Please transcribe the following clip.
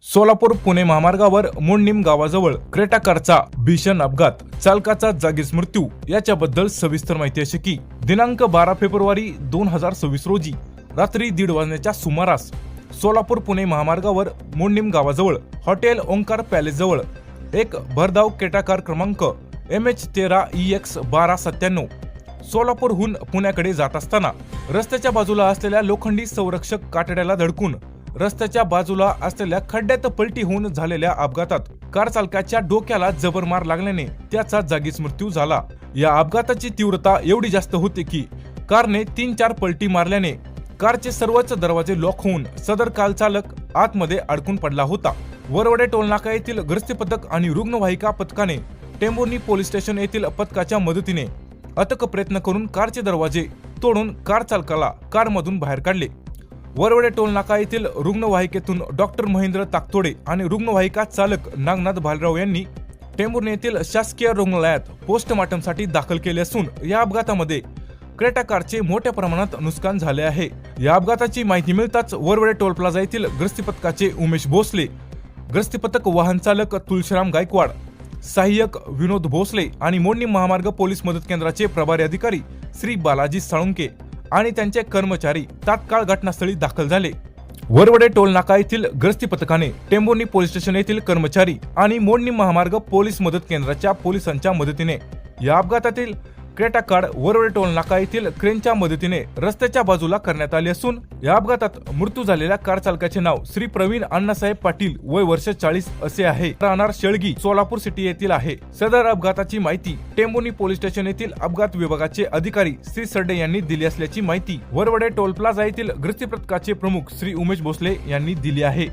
सोलापूर पुणे महामार्गावर मोडणीम गावाजवळ क्रेटा कारचा भीषण अपघात, चालकाचा जागीच मृत्यू। याच्याबद्दल सविस्तर माहिती अशी की दिनांक 12 फेब्रुवारी 2026 रोजी रात्री 1:30 वाजण्याच्या सुमारास सोलापूर पुणे महामार्गावर मोडणीम गावाजवळ हॉटेल ओंकार पॅलेस जवळ एक भरधाव क्रेटा कार क्रमांक MH13EX1297 सोलापूरहून पुण्याकडे जात असताना रस्त्याच्या बाजूला असलेल्या लोखंडी संरक्षक कातड्याला धडकून रस्त्याच्या बाजूला असलेल्या खड्ड्यात पलटी होऊन झालेल्या अपघातात कार चालकाच्या डोक्याला जबर मार लागल्याने त्याचा जागीच मृत्यू झाला। या अपघाताची तीव्रता एवढी जास्त होती की कारने 3-4 पलटी मारल्याने कारचे सर्वच दरवाजे लॉक होऊन सदर कार चालक आतमध्ये अडकून पडला होता। वरवडे टोलनाका येथील गस्ती पथक आणि रुग्णवाहिका पथकाने टेंभुर्णी पोलीस स्टेशन येथील पथकाच्या मदतीने अथक प्रयत्न करून कारचे दरवाजे तोडून कार चालकाला कारमधून बाहेर काढले। वरवडे टोलनाका येथील रुग्णवाहिकेतून डॉक्टर महेंद्र ताकतोडे आणि रुग्णवाहिका चालक नागनाथ भालराव यांनी टेंभुर्णी येथील शासकीय रुग्णालयात पोस्टमॉर्टमसाठी दाखल केले असून या अपघातामध्ये क्रेटा कारचे मोठ्या प्रमाणात नुकसान झाले आहे। या अपघाताची माहिती मिळताच वरवडे टोल प्लाझा येथील गस्ती पथकाचे उमेश भोसले, गस्ती पथक वाहन चालक तुळशीराम गायकवाड, सहाय्यक विनोद भोसले आणि मोडणीम महामार्ग पोलीस मदत केंद्राचे प्रभारी अधिकारी श्री बालाजी साळुंके आणि त्यांचे कर्मचारी तात्काळ घटनास्थळी दाखल झाले। वरवडे टोल नाका येथील गस्ती पथकाने टेंभुर्णी पोलीस स्टेशन येथील कर्मचारी आणि मोडणीम महामार्ग पोलीस मदत केंद्राच्या पोलिसांच्या मदतीने या अपघातातील क्रेटा कार वरवडे टोल नाका येथील क्रेनच्या मदतीने रस्त्याच्या बाजूला करण्यात आली असून या अपघातात मृत्यू झालेल्या कार चालकाचे नाव श्री प्रवीण अण्णासाहेब पाटील, वय वर्ष 40 असे आहे, राहणार शेळगी, सोलापूर सिटी येथील आहे। सदर अपघाताची माहिती टेंभुर्णी पोलीस स्टेशन येथील अपघात विभागाचे अधिकारी श्री सरडे यांनी दिली असल्याची माहिती वरवडे टोल प्लाझा येथील गस्ती पथकाचे प्रमुख श्री उमेश भोसले यांनी दिली आहे।